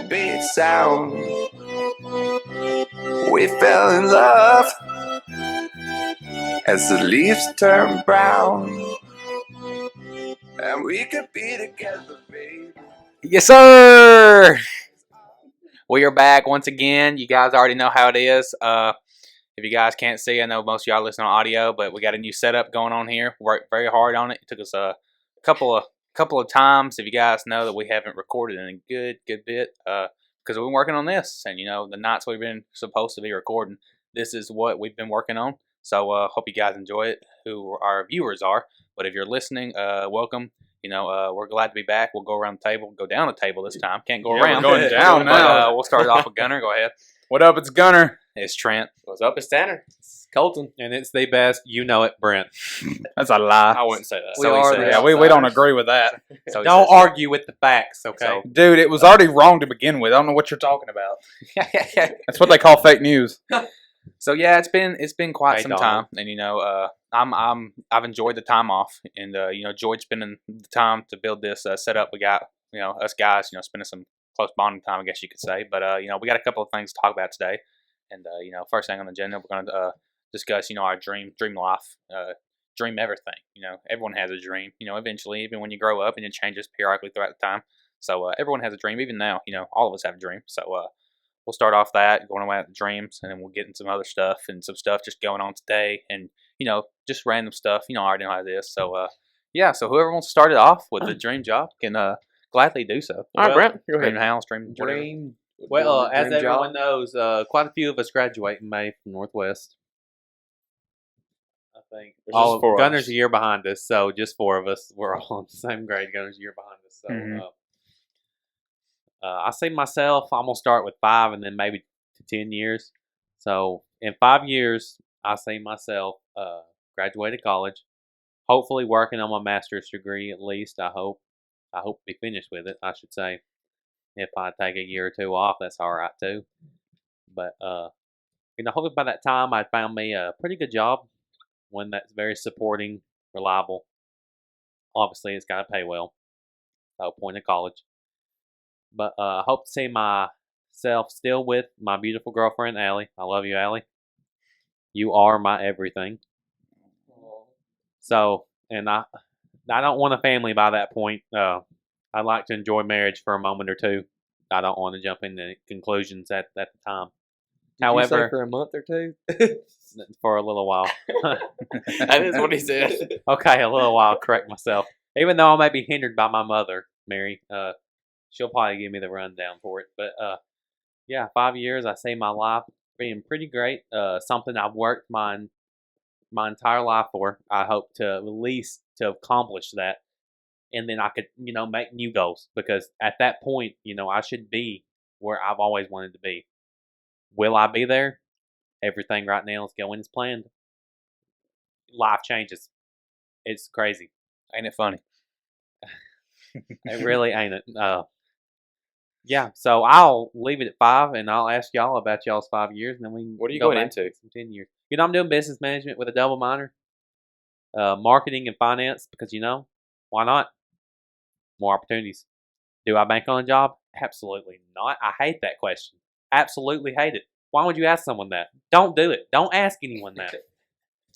beat sound. We fell in love as the leaves turn brown, and we could be together, baby. Yes, sir. We are back once again. You guys already know how it is. If you guys can't see, I know most of y'all listen on audio, but we got a new setup going on here. Worked very hard on it. It took us a couple of times. If you guys know that we haven't recorded in a good bit, because we've been working on this, and the nights we've been supposed to be recording, this is what we've been working on. So hope you guys enjoy it, who our viewers are. But if you're listening, welcome. We're glad to be back. We'll go around the table, go down the table this time. Can't go around. We're going down now. But, we'll start it off with Gunner. Go ahead. What up? It's Gunner. It's Trent. What's up? It's Tanner. It's Colton. And it's the best, Brent. That's a lie. I wouldn't say that. So he said. Yeah, we don't agree with that. So he Don't says- argue with the facts, okay? Dude, it was already wrong to begin with. I don't know what you're talking about. That's what they call fake news. So yeah, it's been quite Hey, some dog. time, and I've enjoyed the time off, and enjoyed spending the time to build this setup. We got us guys spending some close bonding time, I guess you could say. But we got a couple of things to talk about today, and first thing on the agenda, we're going to discuss our dream life, dream everything. Everyone has a dream. Eventually, even when you grow up, and it changes periodically throughout the time. So everyone has a dream, even now. All of us have a dream. So we'll start off that, going away at the dreams, and then we'll get into some other stuff and some stuff just going on today, and just random stuff. I already know how it is. So so whoever wants to start it off with the dream job can gladly do so. All right, Brent. Go Dream ahead. house, dream. Well, as Dream job. everyone knows, quite a few of us graduate in May from Northwest. I think There's just four of Gunner's us. a year behind us, so just four of us. We're all in the same grade. Gunner's a year behind us. So Mhm. I see myself, I'm going to start with 5 and then maybe to 10 years. So in 5 years, I see myself graduated college, hopefully working on my master's degree at least. I hope to be finished with it, I should say. If I take a year or two off, that's all right too. But hopefully by that time I found me a pretty good job, one that's very supporting, reliable. Obviously, it's got to pay well. The whole point of college. But I hope to see myself still with my beautiful girlfriend, Allie. I love you, Allie. You are my everything. So, and I don't want a family by that point. I'd like to enjoy marriage for a moment or two. I don't want to jump into conclusions at the time. However, for a month or two. for a little while. That is what he said. Okay, a little while. Correct myself. Even though I may be hindered by my mother, Mary, she'll probably give me the rundown for it. But 5 years, I see my life being pretty great. Something I've worked my entire life for. I hope to at least to accomplish that, and then I could make new goals, because at that point I should be where I've always wanted to be. Will I be there? Everything right now is going as planned. Life changes. It's crazy. Ain't it funny? It really ain't it. So I'll leave it at 5, and I'll ask y'all about y'all's 5 years, and then we can What are you go going back into? to some 10 years. I'm doing business management with a double minor, marketing and finance, because why not? More opportunities. Do I bank on a job? Absolutely not. I hate that question. Absolutely hate it. Why would you ask someone that? Don't do it. Don't ask anyone that.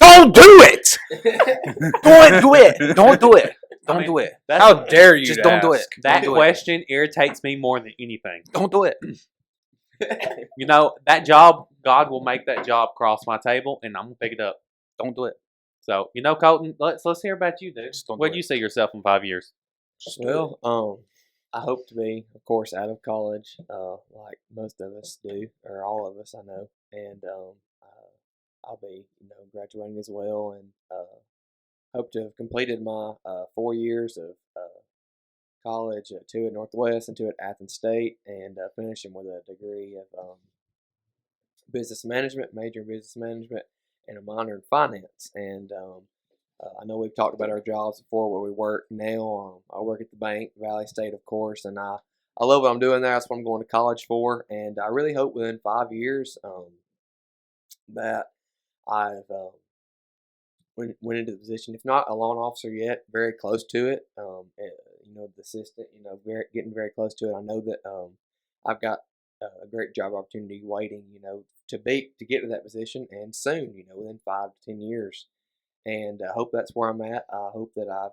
Don't do it. Don't do it. Don't do it. Don't do it. How dare you? Just to don't do it. ask? That Don't do it. question irritates me more than anything. Don't do it. That job, God will make that job cross my table, and I'm gonna pick it up. Don't do it. So, Colton, let's hear about you, dude. Just don't Where do do it. you see yourself in 5 years? Well, I hope to be, of course, out of college, like most of us do, or all of us, I know, and I'll be, graduating as well, and hope to have completed my 4 years of college, 2 at Northwest and 2 at Athens State, and finishing with a degree of business management, major in business management, and a minor in finance. And I know we've talked about our jobs before where we work now. I work at the bank, Valley State, of course, and I love what I'm doing there. That's what I'm going to college for, and I really hope within 5 years that I've went into the position, if not a loan officer yet, very close to it. The assistant, getting very close to it. I know that I've got a great job opportunity waiting, to get to that position, and soon, within 5 to 10 years. And I hope that's where I'm at. I hope that I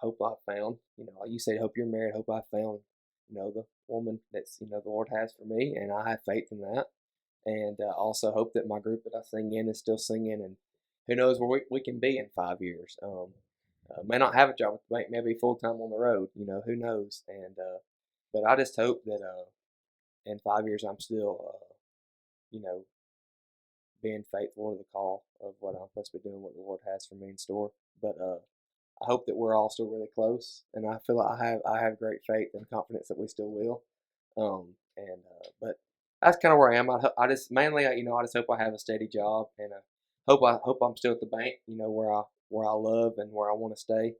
hope I've found, like you said, hope you're married. Hope I found, the woman that's, the Lord has for me, and I have faith in that. And also hope that my group that I sing in is still singing, and who knows where we can be in 5 years. May not have a job at the bank, maybe full time on the road, who knows. And but I just hope that in 5 years I'm still, being faithful to the call of what I'm supposed to be doing, what the Lord has for me in store. But I hope that we're all still really close, and I feel like I have great faith and confidence that we still will. But that's kind of where I am. I just mainly, I just hope I have a steady job, and hope I'm still at the bank, where I love and where I want to stay.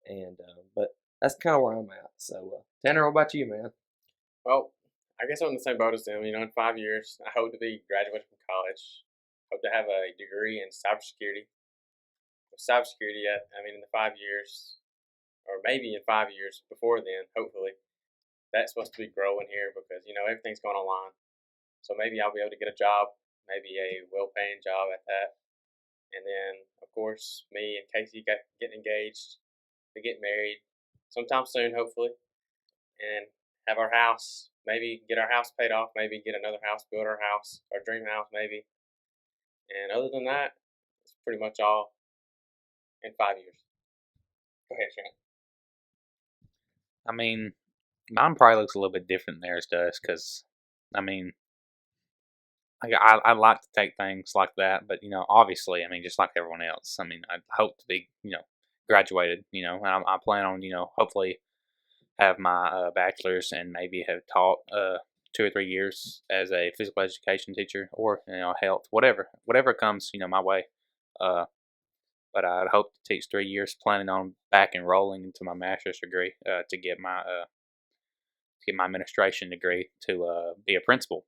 And but that's kind of where I'm at. So Tanner, what about you, man? Well, I guess I'm in the same boat as them. In 5 years, I hope to be graduated from college. Hope to have a degree in cybersecurity. With cybersecurity, in the 5 years, or maybe in 5 years before then, hopefully, that's supposed to be growing here because, everything's going online. So maybe I'll be able to get a job, maybe a well-paying job at that. And then, of course, me and Casey get engaged. We get married sometime soon, hopefully, and have our house. Maybe get our house paid off. Maybe get another house, build our house, our dream house, maybe. And other than that, it's pretty much all in 5 years. Go ahead, Shane. I mean, mine probably looks a little bit different than theirs does, because, I like to take things like that, but, obviously, just like everyone else, I hope to be, graduated, and I plan on, hopefully have my bachelor's and maybe have taught 2 or 3 years as a physical education teacher, or, health, whatever comes, my way. But I'd hope to teach 3 years, planning on back enrolling into my master's degree to get my administration degree to be a principal.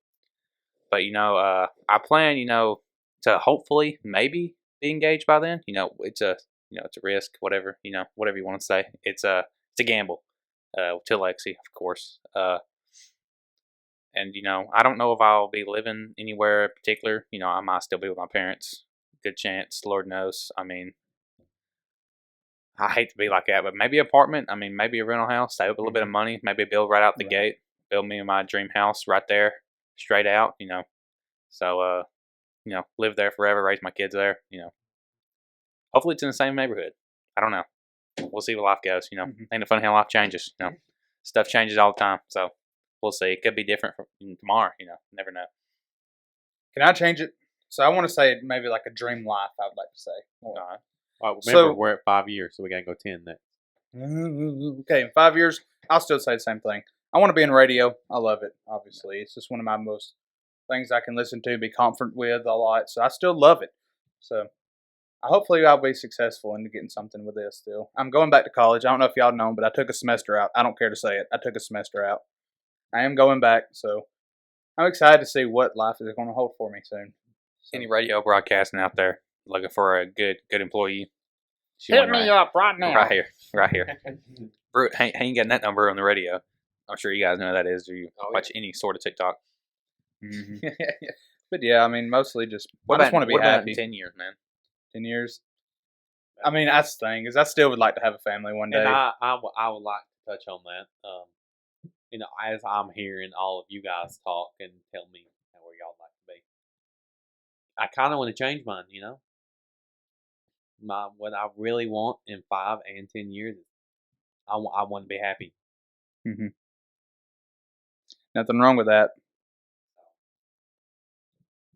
But I plan to hopefully maybe be engaged by then. It's a it's a risk, whatever you want to say. It's a gamble. To Lexi, of course. And I don't know if I'll be living anywhere in particular. I might still be with my parents. Good chance, Lord knows. I hate to be like that, but maybe an apartment. Maybe a rental house. Save up a little bit of money. Maybe build right out the gate. Build me my dream house right there, straight out. So live there forever. Raise my kids there. Hopefully it's in the same neighborhood. I don't know. We'll see where life goes. Ain't it funny how life changes? Stuff changes all the time. So we'll see. It could be different from tomorrow. Never know. Can I change it? So I want to say maybe like a dream life. I would like to say. All right. Oh, remember, we're at 5 years, so we gotta go 10 next. Okay, in 5 years, I'll still say the same thing. I want to be in radio. I love it. Obviously, it's just one of my most things I can listen to, be confident with a lot. So I still love it. So hopefully I'll be successful in getting something with this still. I'm going back to college. I don't know if y'all know, but I took a semester out. I don't care to say it. I took a semester out. I am going back, so I'm excited to see what life is going to hold for me soon. So. Any radio broadcasting out there looking for a good employee? Hit me up right now. Right here. Brute, ain't getting that number on the radio. I'm sure you guys know who that is, or you watch any sort of TikTok. Mm-hmm. But yeah, mostly I just want to be what happy. About in 10 years, man? 10 years. That's the thing, is I still would like to have a family one day. And I would like to touch on that. As I'm hearing all of you guys talk and tell me where y'all like to be, I kind of want to change mine. What I really want in 5 and 10 years is I want to be happy. Mm-hmm. Nothing wrong with that.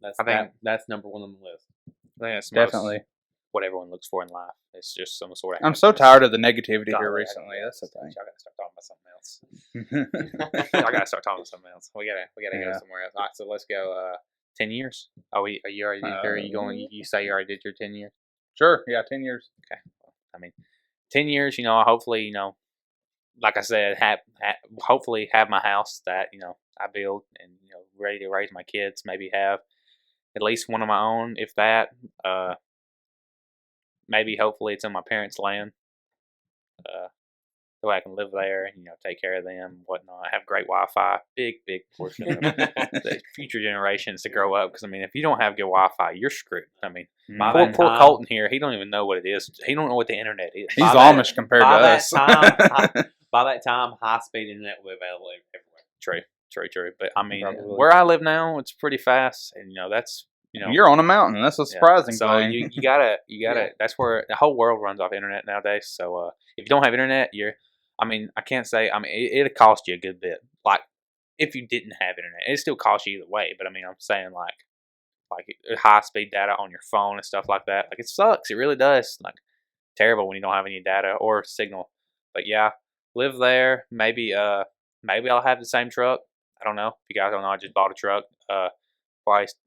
That's number one on the list. I think that's Definitely what everyone looks for in life. It's just some sort of. I'm so tired of the negativity here recently. That's the thing. I gotta start talking about something else. I gotta start talking about something else. We gotta go somewhere else. All right, so let's go. 10 years. Are you already there? Are you going? You say you already did your 10 years? Sure. Yeah, 10 years. Okay. 10 years. Hopefully, like I said, hopefully have my house that I build and ready to raise my kids. Maybe have at least one of my own, if that. Maybe hopefully it's on my parents' land. that way I can live there and take care of them and whatnot. Have great Wi-Fi, big portion of the future generations to grow up. Because I mean, if you don't have good Wi-Fi, you're screwed. I mean, By poor, that poor time- Colton here, he don't even know what it is. He don't know what the internet is. He's By that- Amish compared to by that us. time, by that time, high-speed internet will be available everywhere. True. But I mean, Probably. where I live now, it's pretty fast, and that's You're on a mountain. That's a surprising So thing. you gotta. That's where the whole world runs off internet nowadays. So if you don't have internet, I can't say. I mean, it'll cost you a good bit. Like if you didn't have internet, it still costs you either way. But I mean, I'm saying like high speed data on your phone and stuff like that. Like it sucks. It really does. Like terrible when you don't have any data or signal. But yeah, live there. Maybe I'll have the same truck. I don't know. If you guys don't know, I just bought a truck.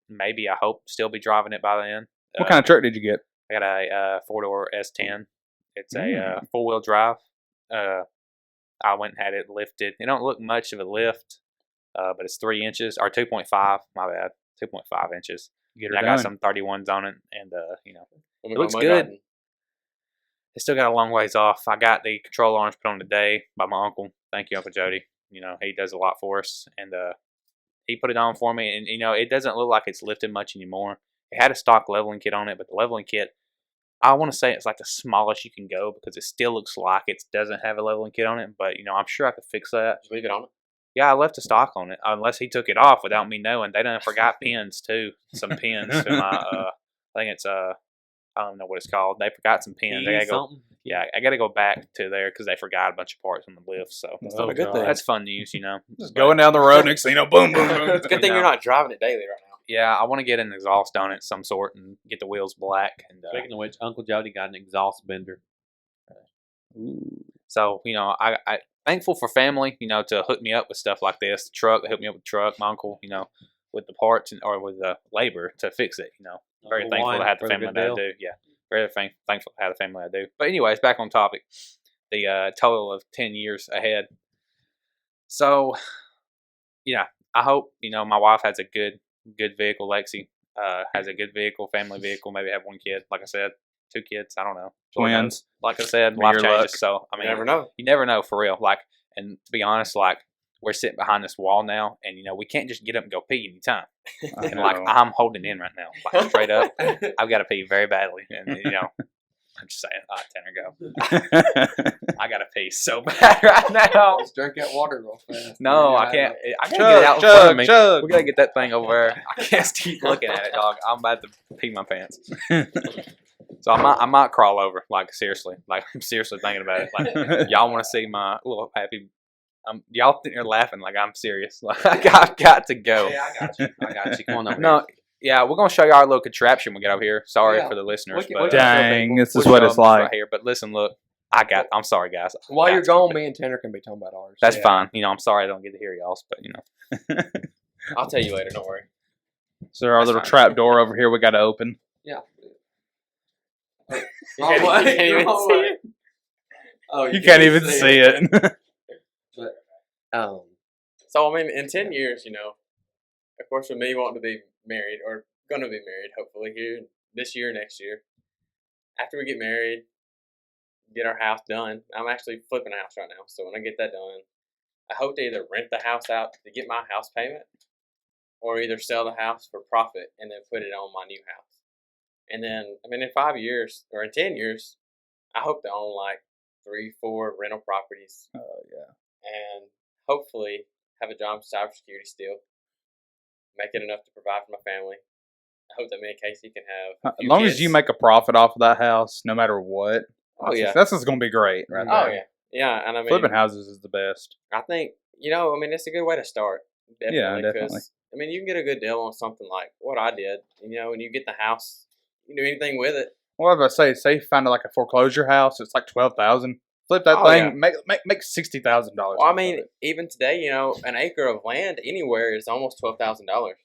Maybe I hope still be driving it by then. What kind of truck did you get? I got a 4-door S10. It's a 4-wheel drive. I went and had it lifted. It don't look much of a lift, but it's 3 inches or 2.5. My bad, 2.5 inches. Get And I got some 31s on it, and it looks good. It still got a long ways off. I got the control arms put on today by my uncle. Thank you, Uncle Jody. He does a lot for us, and he put it on for me. And it doesn't look like it's lifted much anymore. It had a stock leveling kit on it, but the leveling kit, I want to say it's like the smallest you can go because it still looks like it doesn't have a leveling kit on it. But I'm sure I could fix that. Just leave it on it. Yeah, I left the stock on it unless he took it off without me knowing. They done forgot pins too. Some pins to my. I think it's I don't know what it's called. They forgot some pins. I gotta go. Something? Yeah, I got to go back to there because they forgot a bunch of parts on the lift. So That's not a good thing. that's fun news, Just going down the road, next thing you know, boom, boom, boom. It's a good thing you're not driving it daily right now. Yeah, I want to get an exhaust on it of some sort and get the wheels black. And Speaking of which, Uncle Jody got an exhaust bender. so I thankful for family, to hook me up with stuff like this. The truck, they hooked me up with the truck. My uncle, with the parts or with the labor to fix it. Very Uncle thankful Wayne to have the for the family good that I deal. do. Yeah, very thankful to have the family I do. But anyways, back on topic. The total of 10 years ahead. So, yeah, I hope my wife has a good vehicle. Lexi has a good vehicle, family vehicle. Maybe have one kid. Like I said, 2 kids. I don't know. Lord knows. Twins. Like I said, With life your changes. luck. So I mean, You never know. You never know for real. Like, and to be honest, like we're sitting behind this wall now, and we can't just get up and go pee anytime. I And like know. I'm holding in right now, like straight up. I've got to pee very badly, and I'm just saying, Tanner, go. I got to pee so bad right now. Just drink that water real fast. No, I can't. I can't get it out in front of me. Chug. We gotta get that thing over there. I can't keep looking at it, dog. I'm about to pee my pants. So I might crawl over. Like seriously, like I'm seriously thinking about it. Like y'all want to see my little happy? Y'all think you're laughing like I'm serious. Like I've got to go. Yeah, I got you. I got you. Come on over No, yeah, we're gonna show you our little contraption we got over here. Sorry Yeah. for the listeners, We but can Dang, this is we'll what show it's them like. right here. But listen, look, I'm sorry, guys. While I you're got to. gone, me and Tanner can be talking about ours. That's Yeah. fine. I'm sorry I don't get to hear y'all's, but I'll tell you later. Don't worry. So our That's little fine. trap door over here we got to open. Yeah. You can't even see it. Oh, You can't even see it. So I mean, in 10 years, of course, with me wanting to be married or going to be married, hopefully here this year, next year. After we get married, get our house done. I'm actually flipping a house right now, so when I get that done, I hope to either rent the house out to get my house payment, or either sell the house for profit and then put it on my new house. And then, I mean, in 5 years or in 10 years, I hope to own like 3-4 rental properties Oh yeah. and hopefully have a job in cybersecurity still, make it enough to provide for my family. I hope that me and Casey can have a As few long as kids. you make a profit off of that house, no matter what. Oh, yeah. That's just gonna be great, right Oh there. yeah, and I mean, Flipping houses is the best. I think it's a good way to start. Definitely, Yeah, definitely. Because I mean, you can get a good deal on something like what I did. And you get the house, you can do anything with it. Well, if I say you find like a foreclosure house, it's like $12,000. Flip that Oh, thing, yeah. make $60,000. Well, I mean, even today, an acre of land anywhere is almost $12,000.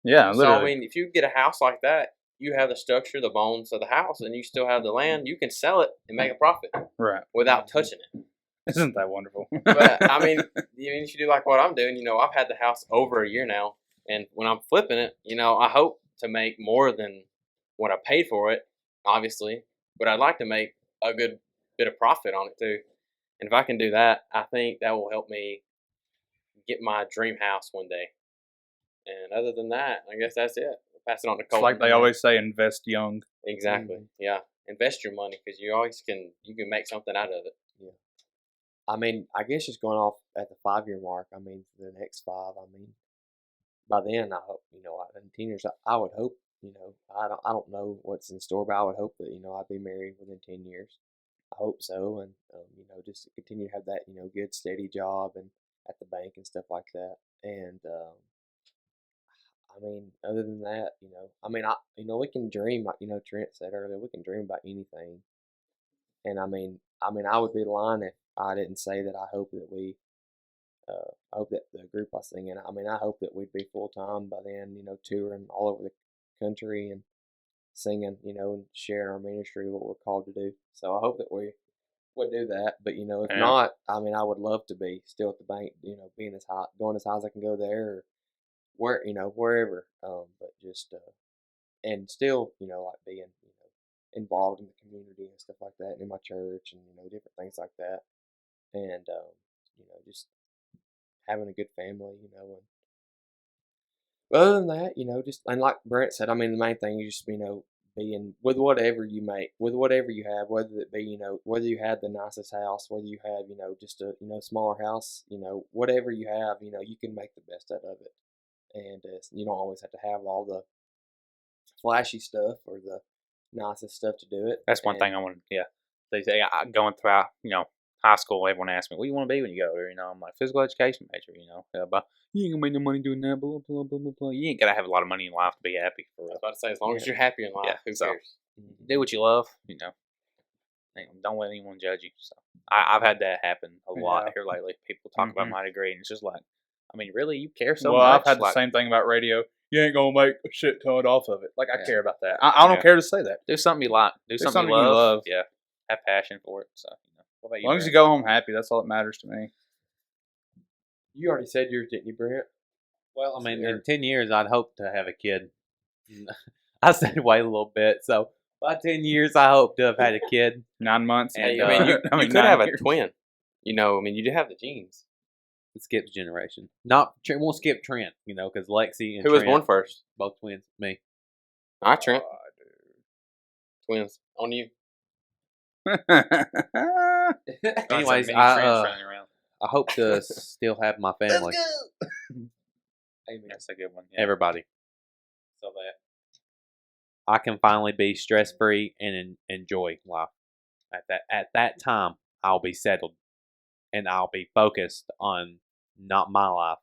yeah, So literally. I mean, if you get a house like that, you have the structure, the bones of the house, and you still have the land. You can sell it and make a profit right? without touching it. Isn't that wonderful? But I mean, if you do like what I'm doing, I've had the house over a year now, and when I'm flipping it, I hope to make more than what I paid for it, obviously, but I'd like to make a good bit of profit on it too. And if I can do that, I think that will help me get my dream house one day. And other than that, I guess that's it. I'll pass it on to It's Colton. like they always say, invest young. Exactly. Yeah. Invest your money because you always can make something out of it. I mean, I guess just going off at the 5-year mark. I mean, for the next 5. I mean, by then, I hope in 10 years, I would hope. I don't know what's in store, but I would hope that I'd be married within 10 years. I hope so, and just to continue to have that good steady job and at the bank and stuff like that. And I mean, other than that, I mean, we can dream, like Trent said earlier, we can dream about anything. And I mean, I would be lying if I didn't say that I hope that I hope that the group I sing in, I mean, I hope that we'd be full time by then, touring all over the country and singing, and sharing our ministry, what we're called to do. So I hope that we would do that. But if not, I mean, I would love to be still at the bank, being going as high as I can go there, or wherever. But just and still, like being involved in the community and stuff like that, and in my church and different things like that, and just having a good family, and but other than that, just and like Brent said, I mean, the main thing is just being with whatever you make, with whatever you have, whether it be whether you had the nicest house, whether you have just a smaller house, whatever you have, you can make the best out of it, and you don't always have to have all the flashy stuff or the nicest stuff to do it. That's one thing I wanted. Yeah, they say going throughout high school, everyone asks me, "What do you want to be when you go there?" I'm like, physical education major. But you ain't gonna make no money doing that. Blah blah blah blah blah. You ain't gotta have a lot of money in life to be happy. For I real. was about to say, as long as you're happy in life, who so, cares? Do what you love. Don't let anyone judge you. So I've had that happen a lot here lately. People talk about my degree, and it's just like, I mean, really, you care so much? I've had like, the same thing about radio. You ain't gonna make a shit ton off of it. Like I care about that. I don't care to say that. Do something you like. Do something you love. Yeah, have passion for it. So what about As you? long as you go home happy, that's all that matters to me. You already said yours, didn't you, Brent? Well, I mean, in 10 years, I'd hope to have a kid. I said wait a little bit. So by 10 years, I hope to have had a kid. 9 months. Hey, And, I mean, you could 9 have a years. twin. I mean, you do have the genes. It skips generation. Won't skip Trent, because Lexi and Who was Trent, born first? both twins. Me. All right, Trent. Twins. On you. Anyways, I hope to still have my family. That's a good one. Yeah. Everybody. So that I can finally be stress free and enjoy life. At that time, I'll be settled, and I'll be focused on not my life,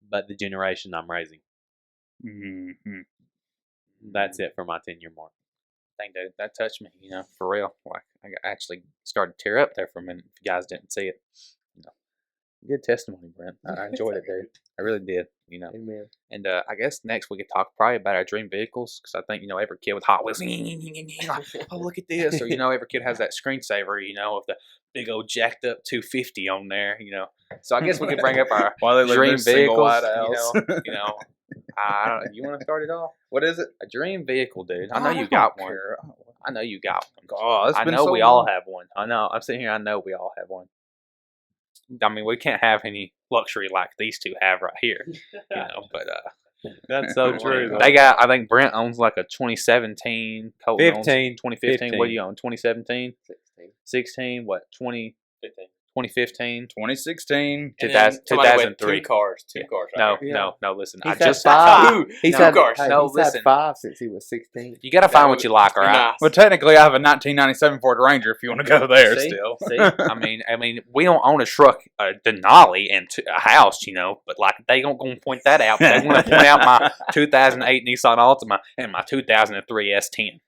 but the generation I'm raising. Mm-hmm. That's it for my 10-year mark. Thing that touched me, for real. Like I actually started to tear up there for a minute. If you guys didn't see it, good testimony, Brent. I enjoyed it, dude. I really did. Amen. And I guess next we could talk probably about our dream vehicles, because I think every kid with Hot Wheels, oh look at this, or every kid has that screensaver, of the big old jacked up 250 on there, So I guess we could bring up our While they live in dream their single vehicles. wide house. I don't. You want to start it off? What is it? A dream vehicle, dude. I know you got one. I know you got one. Oh, I know we all have one. I know. I'm sitting here. I know we all have one. I mean, we can't have any luxury like these two have right here, But That's so true. they got. I think Brent owns like a 2017. Colton owns 15. 2015. What do you own? 2017. 16. 16. What? 2015. 2016. 2003. Two cars. Two cars. No, Right here. no. Listen, He's I just had 5. He's No, had cars. no, he's listen. had 5 since he was 16. you got to find what you like, all right? Nice. Well, technically, I have a 1997 Ford Ranger. If you want to go there, See? still. See? I mean, we don't own a truck, Denali, and a house, but like they don't gonna point that out. They want to point out my 2008 Nissan Altima and my 2003 S10.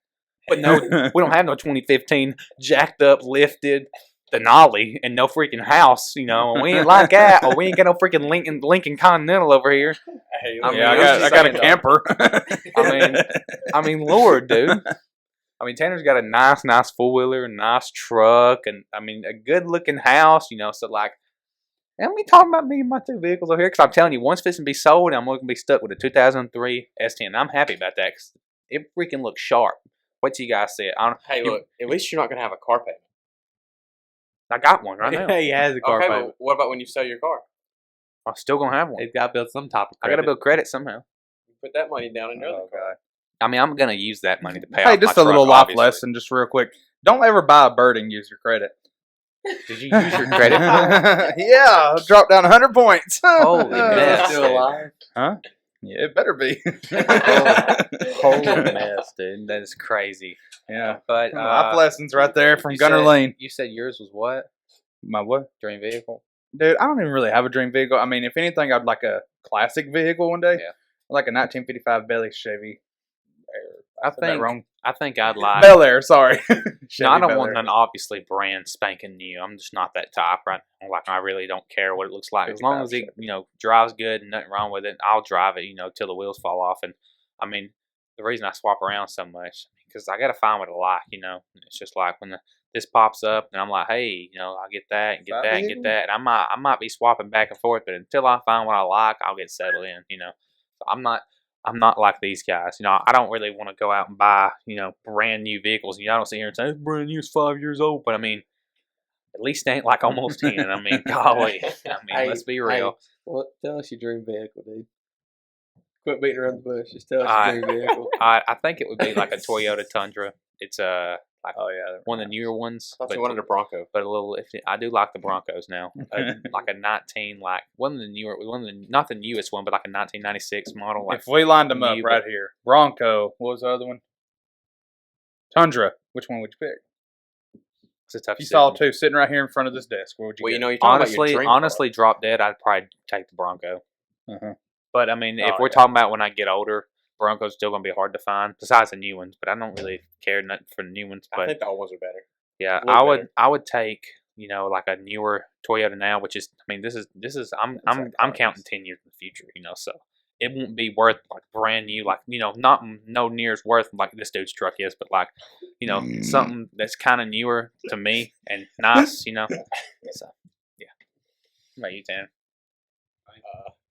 But no, we don't have no 2015 jacked up, lifted Denali and no freaking house. We ain't like that, or we ain't got no freaking Lincoln Continental over here. Hey, I mean, Yeah, I'm I just got a saying, camper. I mean, Lord, dude. I mean, Tanner's got a nice four-wheeler, nice truck, and I mean, a good-looking house, So, like, and we talking about me and my two vehicles over here, because I'm telling you, one's fixing to be sold, and I'm going to be stuck with a 2003 S10. And I'm happy about that, because it freaking looks sharp. What do you guys see it? Hey, look. At least you're not gonna have a car payment. I got one right now. he has a car Okay, payment. but what about when you sell your car? I'm still gonna have one. He's got to build some type of I credit. gotta build credit somehow. You put that money down in your other car. I mean, I'm gonna use that money to pay Hey, off just my a little truck, life obviously. lesson, just real quick. Don't ever buy a bird and use your credit. Did you use your credit? Yeah, drop down 100 points. Holy mess, Still dude. alive? Yeah, it better be. Holy mess, dude. That is crazy. Yeah, But life lessons right there from you Gunner said- Lane. You said yours was what? My what? Dream vehicle? Dude, I don't even really have a dream vehicle. I mean, if anything, I'd like a classic vehicle one day. Yeah. Like a 1955 Belly Chevy. I Said that think wrong. I think I'd like. Bel Air, sorry. Chevy No, I don't Bel want Air. none obviously brand spanking new. I'm just not that type right now. Like I really don't care what it looks like. As long as it, drives good and nothing wrong with it, I'll drive it, till the wheels fall off. And I mean, the reason I swap around so much because I gotta find what I like, It's just like when this pops up and I'm like, hey, I'll get that and get That that and vehicle? get that. And I might be swapping back and forth, but until I find what I like, I'll get settled in, So I'm not like these guys. I don't really want to go out and buy, brand new vehicles. I don't sit here and say, it's brand new, it's 5 years old. But I mean, at least it ain't like almost 10. I mean, golly. Let's be real. Well, tell us your dream vehicle, dude. Quit beating around the bush. Just tell us I- your dream vehicle. I think it would be like a Toyota Tundra. It's like Oh, yeah. one of the newer ones. I thought but, you wanted a Bronco. but a little, I do like the Broncos now. Like a 19, like one of the newer, not the newest one, but like a 1996 model. Like If we lined them up new, right here, Bronco, what was the other one? Tundra. Which one would you pick? it's a tough If you saw decision. two sitting right here in front of this desk, what would you Well, get? you're talking about your Honestly, dream honestly, drop dead, I'd probably take the Bronco. Uh-huh. But I mean, if Oh, we're yeah. talking about when I get older, Broncos still gonna be hard to find. Besides the new ones, but I don't really care nothing for the new ones. car. But I think the old ones are better. yeah, a little I would take like a newer Toyota now, which is I mean this is I'm counting 10 years in the future, so it won't be worth like brand new, like not no near as worth like this dude's truck is, but like something that's kind of newer to me and nice, So yeah, what about you, Tanner?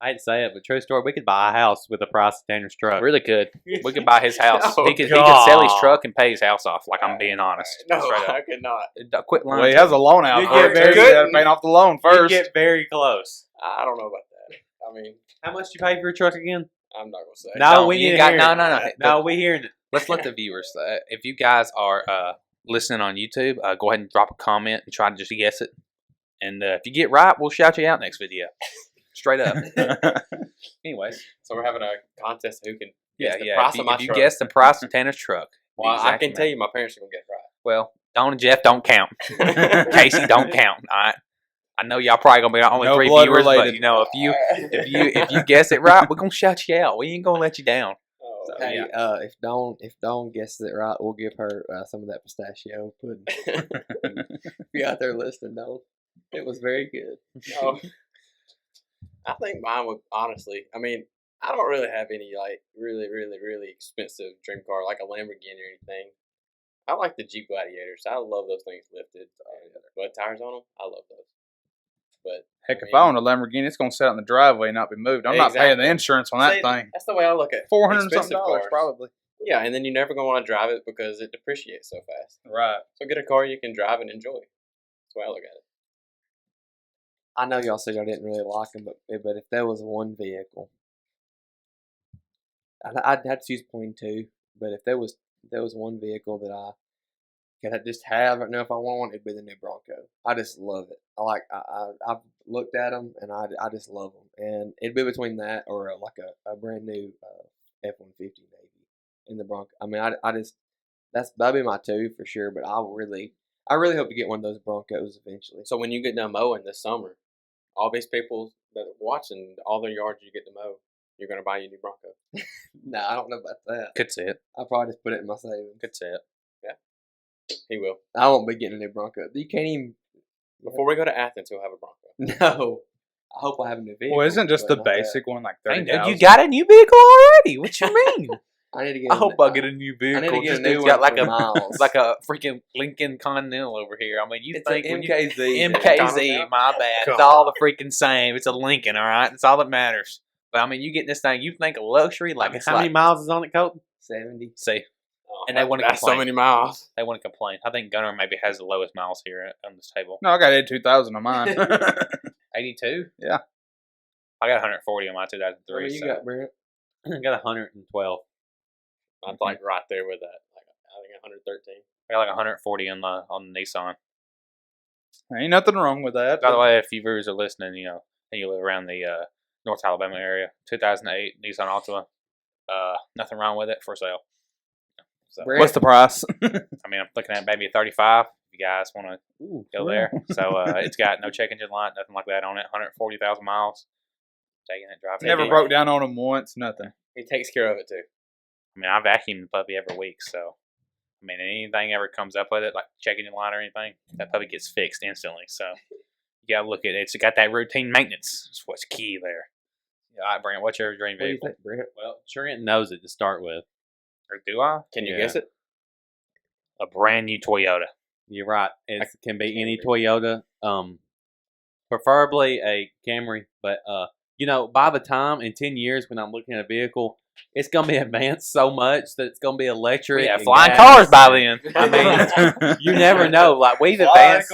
I hate to say it, but true story, we could buy a house with the price of Tanner's truck. Really could. We could buy his house. Oh, he could sell his God. truck and pay his house off. Like I'm being honest. No, Straight up. I could not. Quit lying. Well, he to has me. a loan out You for get it. very too. You gotta good. pay off the loan You first. get very close. I don't know about that. I mean, How much you pay for your truck again? I'm not gonna say. No, Don't. we You need to got- hear no, it. no, no. No, we hearing it. Let's let the viewers. If you guys are listening on YouTube, go ahead and drop a comment and try to just guess it. And if you get right, we'll shout you out next video. Straight up. Anyways, So we're having a contest of who can yeah, guess the yeah. price If of you, my if you truck. guess the price of Tanner's truck, the Well, I exact can tell amount. you, my parents are gonna get it right. Well, Don and Jeff don't count. Casey don't count. All right. I know y'all probably gonna be our only No 3 blood viewers, related. but if you guess it right, we're gonna shout you out. We ain't gonna let you down. Oh, So, Hey, yeah. if Dawn guesses it right, we'll give her some of that pistachio pudding. If you're out there listening, Dawn, it was very good. no. I think mine would honestly. I mean, I don't really have any like really, really, really expensive dream car like a Lamborghini or anything. I like the Jeep Gladiators. I love those things lifted and butt tires on them. I love those. But Heck, if I own a Lamborghini, it's gonna sit out in the driveway and not be moved. I'm not paying the Exactly. insurance on that See, thing. that's the way I look at $400 something expensive dollars, cars. probably. Yeah, and then you're never gonna want to drive it because it depreciates so fast. Right. So get a car you can drive and enjoy. That's the way I look at it. I know y'all said y'all didn't really like them, but if there was one vehicle, I'd have to choose between two. But if there was one vehicle that I could just have right now, if I want one, it'd be the new Bronco. I just love it. I've looked at them and I just love them. And it'd be between that or a brand new F-150 Navy in the Bronco. I mean, I just that'd be my two for sure. But I really hope to get one of those Broncos eventually. So when you get done mowing this summer, all these people that are watching all their yards you get to mow, you're gonna buy your new Bronco. No, I don't know about that. Could see it. I'll probably just put it in my savings. Could see it. He will. I won't be getting a new Bronco. You can't even. Before we go to Athens, he'll have a Bronco. No. I hope I have a new vehicle. Well, isn't just but the not that. basic one like Dang, dude, 30,000? you got a new vehicle already? What you mean? I need to get. I hope I get a new vehicle. I need to get This a new dude's one got like for a miles. like a freaking Lincoln Continental over here. I mean, you It's think an when you- MKZ. MKZ, my bad. It's all the freaking same. It's a Lincoln, all right. It's all that matters. But I mean, you get this thing, you think of luxury like it's How many like miles is on it, Colton? 70. see, Oh, And they wouldn't that's so complain. many miles. They wouldn't complain. I think Gunner maybe has the lowest miles here on this table. No, I got 82,000 on mine. 82. Yeah. I got 140 on my 2003. What do you so. got, Brent? I got 112. I'm like right there with that. Like I think 113. I got like 140 on the Nissan. Ain't nothing wrong with that. By the way, if you viewers are listening, and you live around the North Alabama area, 2008 Nissan Altima, nothing wrong with it, for sale. So, Brent? What's the price? I mean, I'm looking at maybe a 35. If you guys want to go there, so it's got no check engine light, nothing like that on it. 140,000 miles. Taking it, driving. Never it. broke down on them once. Nothing. He takes care of it too. I mean, I vacuum the puppy every week, so I mean, anything ever comes up with it, like check engine light or anything, that puppy gets fixed instantly. So you gotta look at it. It's got that routine maintenance. That's what's key there. Yeah, all right, Brent, what's your dream What do you vehicle? think, Brent? Well, Trent knows it to start with. Or do I? Can you Yeah. guess it? A brand new Toyota. You're right. It can be any Toyota, preferably a Camry. But by the time in 10 years when I'm looking at a vehicle, it's gonna be advanced so much that it's gonna be electric. Yeah, and flying gas. cars by then. I mean, you never know. Like we've advanced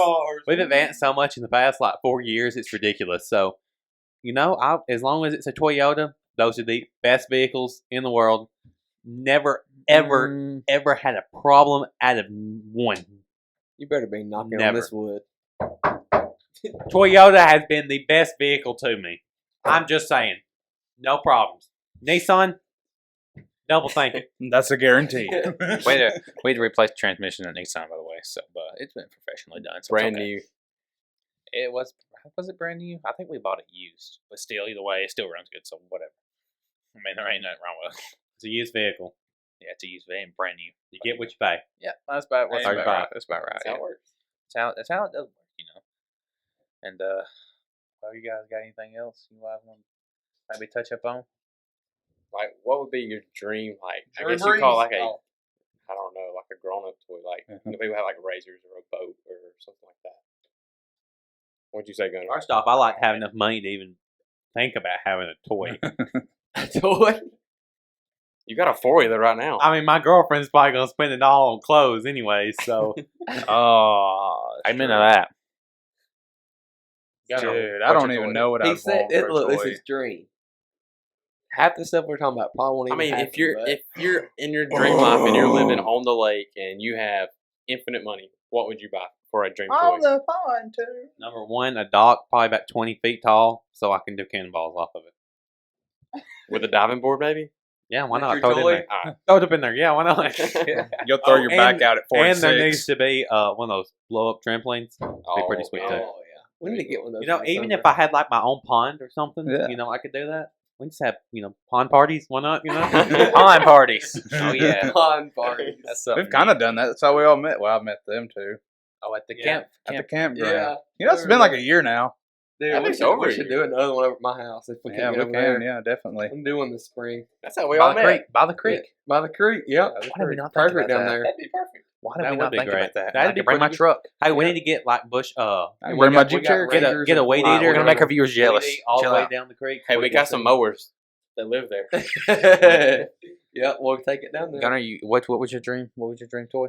so much in the past like 4 years. It's ridiculous. So, as long as it's a Toyota, those are the best vehicles in the world. Never, ever, ever had a problem out of one. You better be knocking on Never. this wood. Toyota has been the best vehicle to me. I'm just saying. No problems. Nissan, double think it. That's a guarantee. we had to replace the transmission at Nissan, by the way. So, but it's been professionally done. So it's Brand okay. new. It was it brand new? I think we bought it used, but still, either way, it still runs good. So whatever. I mean, there ain't nothing wrong with it. It's a used vehicle. Yeah, it's a used van, brand new. You get what you pay. Yeah, that's about That's about about right. right. That's about right. That's how it works. That's how it does work, And well, you guys got anything else you guys want to maybe touch up on? Like, what would be your dream? Like, I Dream guess you call it like breeze? a, I don't know, like a grown-up toy. Like, people have like razors or a boat or something like that. What'd you say, Gunnar? First off, I like to have enough money to even think about having a toy. Toy? You got a four-wheeler right now. I mean, my girlfriend's probably going to spend it all on clothes anyway, so. Oh, I'm into that. Dude, I don't even know what He I'd said, want for a look, this toy. is dream. Half the stuff we're talking about probably won't I even mean, happen, but if you're in your dream life and you're living on the lake and you have infinite money, what would you buy for a dream toy? the fun too. Number one, a dock, probably about 20 feet tall, so I can do cannonballs off of it. With a diving board, maybe? Yeah, why That's not? your Throw it in toy? there. Alright. Throw it up in there. Yeah, why not? You'll throw your back and- out at And 46. there needs to be one of those blow-up trampolines. Be pretty sweet oh too. yeah, we need to get one of those. for the Even summer. if I had like my own pond or something, Yeah. I could do that. We just have, pond parties. Why not? Pine parties. Oh yeah, Pond parties. that's something. We've kind of done that. That's how we all met. Well, I met them too Oh, at the Yeah. at the camp. campground. Yeah, It's been like a year now. dude, I we think should, over we a should year. do another one over at my house if we Yeah, can we get can. over there. Yeah, definitely. We can do one this spring. That's how we By all the met. creek. By the creek. By the creek. Yep. By the Why did we creek. not think Perfect about down that? there. That'd be perfect. Why did That we would not be think great. about that? That'd I be could bring my pretty- truck. Hey, we need to get like bush. I can bring my Jeep Cherokee. Get a weed Wow, eater. We're gonna make our viewers jealous. Weed eat all Chill the way out. down the creek. Hey, we got some mowers that live there. Yep, we'll take it down there. Gunnar, what was your dream? What was your dream toy?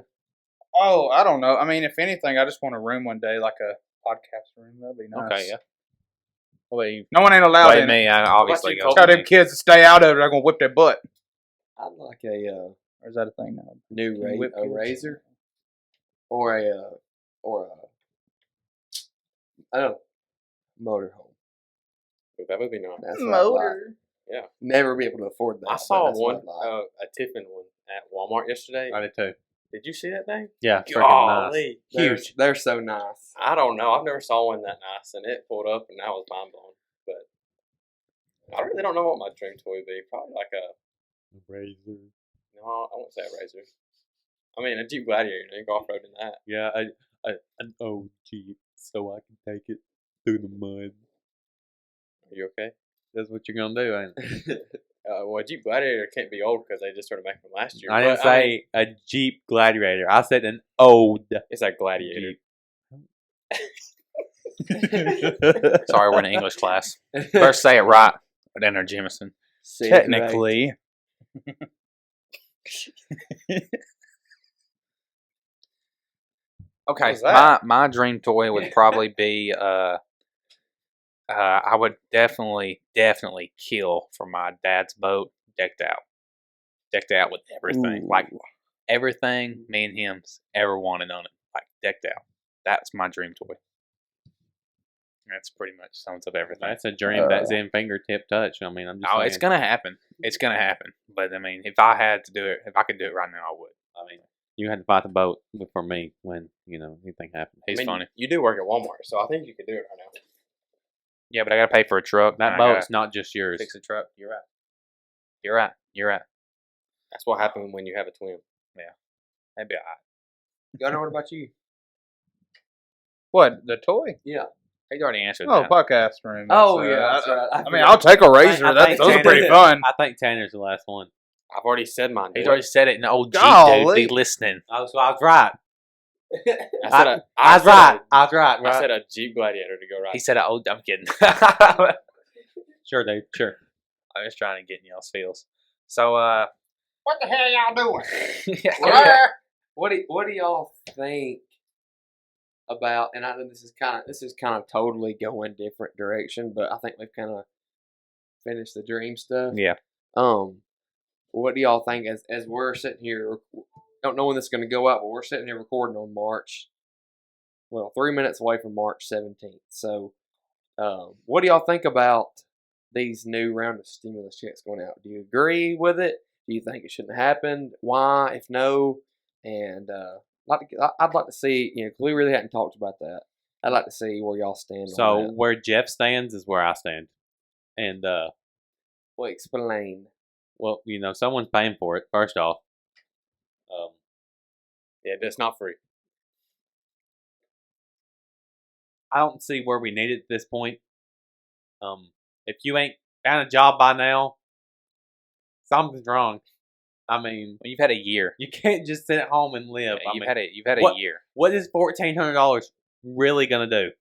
Oh, I don't know. I mean, if anything, I just want a room one day, like a podcast room. That'd be nice. Okay, yeah. What about you? No one ain't allowed Wait, in. me, I obviously you, go. Tell them kids to stay out of it. They're gonna whip their butt. I'd like a Or is that a thing now? new Can you whip kids? razor or a I don't know, motorhome. That would be nice. That's what I'd like. Yeah. Never be able to afford that. I but saw that's what one, I'd like. a Tiffin one at Walmart yesterday. I did too. Did you see that thing? Yeah, freaking nice. Golly. Huge. They're so nice. I don't know. I've never saw one that nice, and it pulled up, and I was mind blown. But I really don't know what my dream toy would be. Probably like a Razor. no, I won't say a razor. I mean a Jeep Gladiator. You go off roading that. Yeah, an old Jeep, so I can take it through the mud. Are you okay? That's what you're gonna do, ain't it? Well, a Jeep Gladiator can't be old because they just started making them last year. I didn't but, say mean, a Jeep Gladiator. I said an old it's a Gladiator. Jeep. Sorry, we're in an English class. First, say it right. Enter Jemison. See, Technically. Okay, was that? my dream toy would probably be I would definitely kill for my dad's boat decked out with everything, like everything me and him's ever wanted on it, like decked out. That's my dream toy. That's pretty much sums up everything. That's a dream that's in fingertip touch. I mean, I'm just Oh, saying. it's gonna happen. It's gonna happen. But I mean, if I had to do it, if I could do it right now, I would. I mean, you had to fight the boat for me when, anything happened. He's funny. You do work at Walmart, so I think you could do it right now. Yeah, but I gotta pay for a truck. That and I gotta boat's not just yours. fix a truck. You're right. You're right. You're right. That's what happened when you have a twin. That'd be alright. Gunner, what about you? What, the toy? Yeah. He's already answered Oh, that. podcast room. Oh, That's, yeah. That's right. I mean, I'll take a razor. I Those think are pretty Tanner- fun. I think Tanner's the last one. I've already said mine. He's dude. already said it. And the old G dude Golly. be listening. Oh, so I was right. I said a, I was said right. I was right. I said a Jeep Gladiator to go right. He said, "Oh, I'm kidding." Sure, dude. Sure. I'm just trying to get in y'all's feels. So, What the hell y'all doing? What do y'all think about? And I know this is kind of totally going different direction, but I think we've kind of finished the dream stuff. yeah. What do y'all think as we're sitting here? Don't know when this is going to go out, but we're sitting here recording on 3 minutes away from March 17th. So, what do y'all think about these new round of stimulus checks going out? Do you agree with it? Do you think it shouldn't have happened? Why? If no, and I'd like to see, 'cause we really hadn't talked about that. I'd like to see where y'all stand So on that. where Jeff stands is where I stand. And, Well, explain. well, someone's paying for it, first off. Yeah, that's not free. I don't see where we need it at this point. If you ain't found a job by now, something's wrong. I mean, Well, you've had a year. you can't just sit at home and live. Yeah, I you've mean, had it. You've had a what- year. what is $1,400 really gonna do?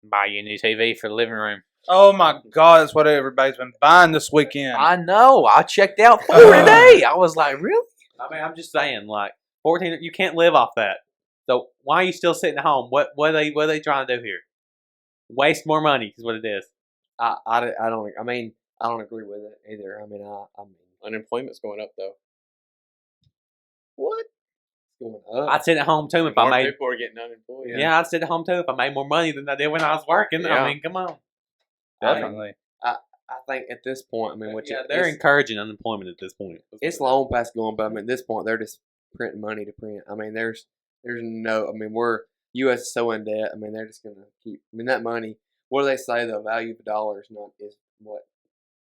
Buy you a new TV for the living room. Oh my God, that's what everybody's been buying this weekend. I know. I checked out for today. I was like, really? I mean, I'm just saying, like 14, you can't live off that. So why are you still sitting at home? What are they trying to do here? Waste more money is what it is. I don't. I mean, I don't agree with it either. I mean, Unemployment's going up though. what? It's going up. I'd sit at home too if I More made. people are getting unemployed. Yeah, I'd sit at home too if I made more money than I did when I was working. Yeah. I mean, come on. Definitely. I think at this point, I mean, They're encouraging unemployment at this point. That's what it's it is. long past going, but I mean, at this point, they're just printing money to print. I mean, there's no. I mean, U.S. is so in debt. I mean, they're just gonna keep. I mean, that money. What do they say? The value of a dollar is what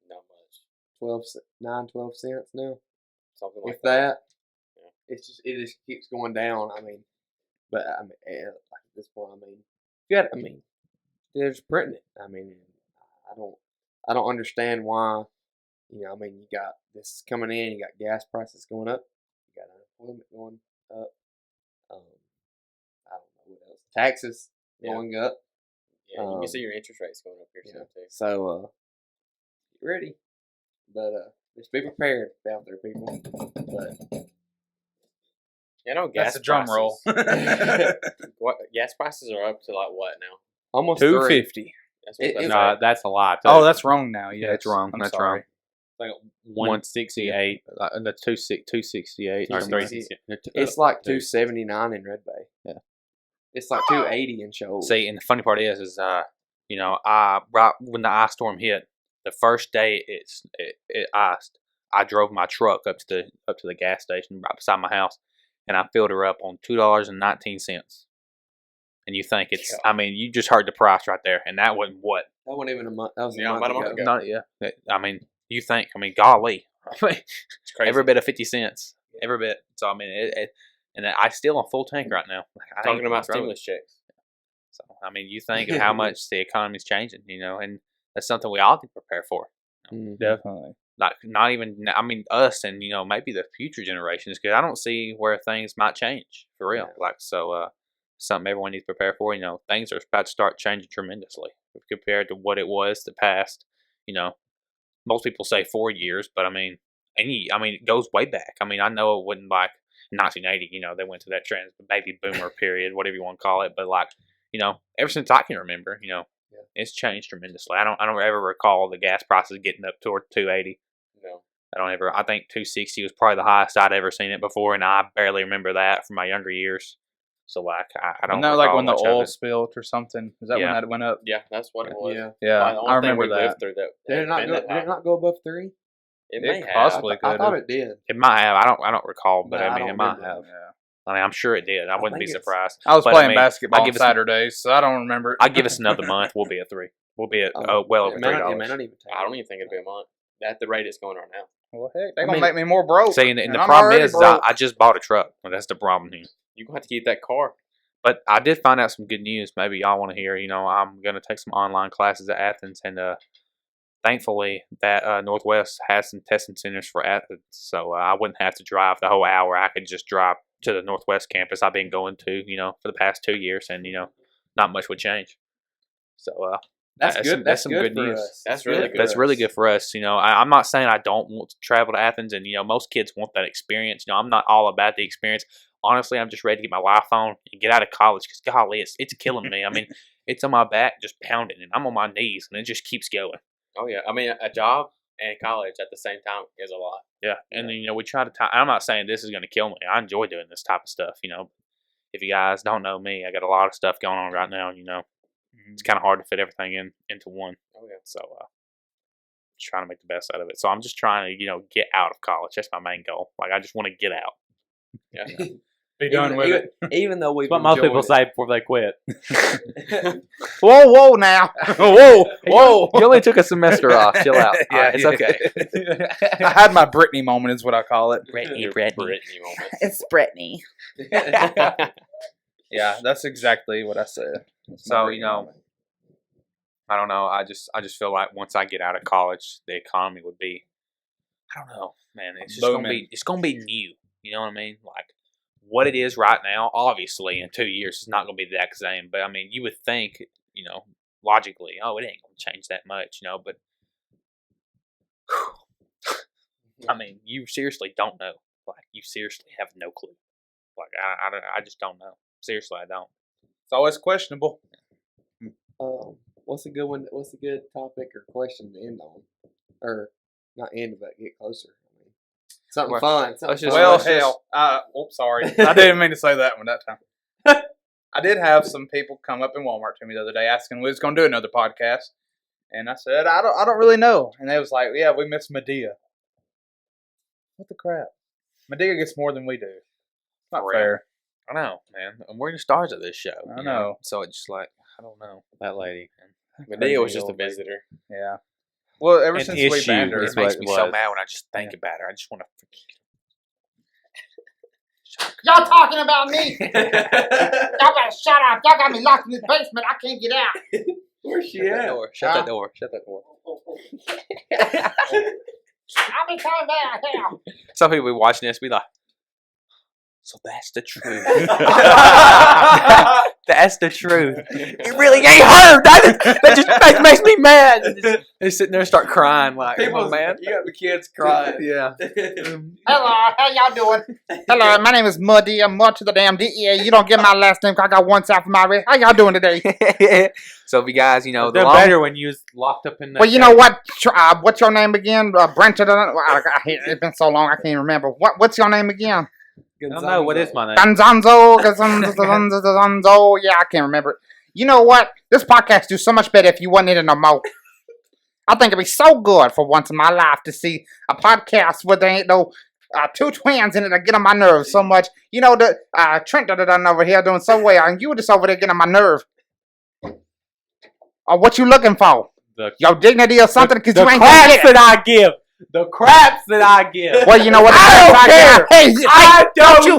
Not much. 12 cents now. Something like If that, Yeah. it just keeps going down. I mean, but I mean, like at this point, I mean, they're just printing it. I mean, I don't understand why. I mean, you got this coming in, you got gas prices going up, you got unemployment going up. I don't know what else. Taxes going up. Yeah, you can see your interest rates going up here soon too. So, get ready, but just be prepared out there, people. But Yeah, I know gas That's a drum prices. roll. What gas prices are up to like what now? almost 250. That's what that's No, that's a lot. Too. Oh, that's wrong now. Yeah, That's wrong. I'm That's sorry. wrong. like 168 That's 268. or It's 360. It's like 279 in Red Bay. Yeah. It's like 280 in Shoals. See, and the funny part is I right when the ice storm hit, the first day it iced, I drove my truck up to the gas station right beside my house, and I filled her up on $2.19. And you think it's? I mean, you just heard the price right there, and that wasn't what? That wasn't even a month. That was Yeah, a about a month month ago. ago. Not yeah. I mean, you think? I mean, golly, I mean, It's crazy. every bit of 50 cents, every bit. So I mean, and I still on full tank right now. Like, I ain't Talking gonna about throw it. stimulus checks. So I mean, you think of how much the economy's changing, and that's something we all can prepare for. Mhm. Definitely. Like not even, I mean, us and maybe the future generations, because I don't see where things might change for real. Like so, something everyone needs to prepare for. Things are about to start changing tremendously compared to what it was the past. Most people say 4 years, but I mean, it goes way back. I mean, I know it wouldn't 1980. They went through that baby boomer period, whatever you want to call it. But like, ever since I can remember, it's changed tremendously. I don't ever recall the gas prices getting up toward 280. No. I think 260 was probably the highest I'd ever seen it before, and I barely remember that from my younger years. So like, I don't. Isn't that like recall when the much of oil it. spilled or something? Is that Yeah. when that went up? Yeah, that's what it was. Yeah. Yeah, Probably the only I thing remember we lived that. through that. Did it not been go? that Did high. it not go above 3? It It may have. possibly I could thought have. it did. It might have. I don't recall, but No, I I mean, don't it might remember. have. Yeah. I mean, I'm sure it did. I wouldn't be think it's- surprised. I was But, playing I mean, basketball I on give us- Saturdays, so I don't remember it. I give us another month. We'll be at 3. We'll be at well over it may not, it may $3. not even. I don't even think it'd be a month. At the rate it's going right now. Well, heck, they're I going to mean- make me more broke. See, and the I'm problem already is, broke. I just bought a truck. Well, that's the problem here. You're going to have to keep that car. But I did find out some good news. Maybe y'all want to hear. I'm going to take some online classes at Athens, and thankfully that Northwest has some testing centers for Athens, so I wouldn't have to drive the whole hour. I could just drive to the Northwest campus I've been going to, for the past 2 years, and not much would change. So That's that's good. some- That's some good good for news. us. That's really good. that's really good for us. I'm not saying I don't want to travel to Athens, and most kids want that experience. I'm not all about the experience. Honestly, I'm just ready to get my life on and get out of college because golly, it's killing me. I mean, it's on my back just pounding, and I'm on my knees, and it just keeps going. Oh, yeah. I mean, a job and college at the same time is a lot. Yeah, and then we try to. I'm not saying this is going to kill me. I enjoy doing this type of stuff. If you guys don't know me, I got a lot of stuff going on right now. It's kind of hard to fit everything into one. Oh, yeah. So, just trying to make the best out of it. So I'm just trying to get out of college. That's my main goal. Like I just want to get out. Yeah. Be done with it. Even though we've That's what most people enjoyed say before they quit. Whoa now. Whoa. You only took a semester off. Chill out. All right, it's Yeah. okay. I had my Britney moment, is what I call it. Brittany. Brittany moment. It's Brittany. Yeah, that's exactly what I said. It's my So Britney moment. I don't know. I just feel like once I get out of college, the economy would be. I don't know, man. It's just gonna Booming. be. It's gonna be new. You know what I mean? Like what it is right now. Obviously, in 2 years, it's not gonna be the exact same. But I mean, you would think, logically, oh, it ain't gonna change that much, But I mean, you seriously don't know. Like you seriously have no clue. Like I just don't know. Seriously, I don't. It's always questionable. What's a good one? What's a good topic or question to end on? Or not end, but get closer. I mean, something Well, fun. Something let's just- fun. Well, let's just- hell. Sorry. I didn't mean to say that one that time. I did have some people come up in Walmart to me the other day asking we was going to do another podcast. And I said, I don't really know. And they was like, yeah, we miss Medea. What the crap? Medea gets more than we do. It's not For real. fair. I know, man. And we're the stars of this show. I you know. So it's just like I don't know. That lady. Medea was just a visitor. Yeah. Well, ever An since we issue banned her, is It makes what me it so was. mad when I just think about her. I just want to. Y'all talking about me? Y'all gotta shut up. Y'all got me locked in this basement. I can't get out. Where's she Shut that at? door. Shut that door. Shut that door. I'll be coming back. Hell. Some people be watching this be like, so that's the truth. That's the truth. It really ain't her. That just makes me mad. They sitting there and start crying like, come on, man. You got the kids crying. Yeah. Hello, how y'all doing? hello, my name is Muddy. I'm Mud to the damn D. Yeah, you don't get my last name 'cause I got one south of my wrist. How y'all doing today? So if you guys, the They're long, better when you was locked up in that. Well, you know what? What's your name again? Brent. It's been so long I can't remember. What's your name again? I don't know. What is my name? Gonzanzo. Gonzanzo. Yeah, I can't remember it. You know what? This podcast do so much better if you wasn't in it no more. I think it'd be so good for once in my life to see a podcast where there ain't no two twins in it that get on my nerves so much. You know, the Trent done over here doing so well, and you were just over there getting on my nerve. What you looking for? Your dignity or something? Because you ain't gonna craps get it. that I give. The craps that I give. Well, you know what? I don't care. Hey, I don't you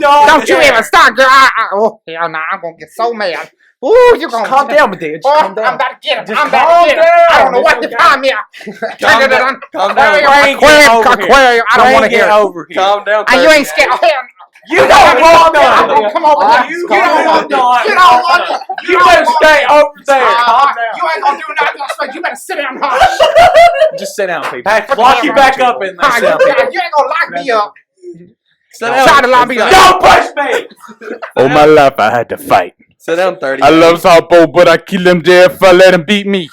care. even start, girl. Oh, hell no, I'm gonna get so mad. Ooh, you gonna calm down, Medea. Just Oh, calm down. I'm about to get him. Just I'm about to get him. calm I don't know down. what It's to okay. time here. Calm down. Calm down. Aquarium. I don't want to hear it. over here. Calm down. And you ain't scared. Oh, hell no. You don't want I'm to. gonna come over here. You Come don't on. want to. You don't want it. You better stay over there. You ain't gonna do nothing. I swear. You better sit down. Just sit down, people. Hey, lock you back up in there. You ain't gonna lock me up. Sit down. Try to line me up. Don't push me! All my life I had to fight. Sit down, 30. I love Southport, but I kill him there if I let him beat me.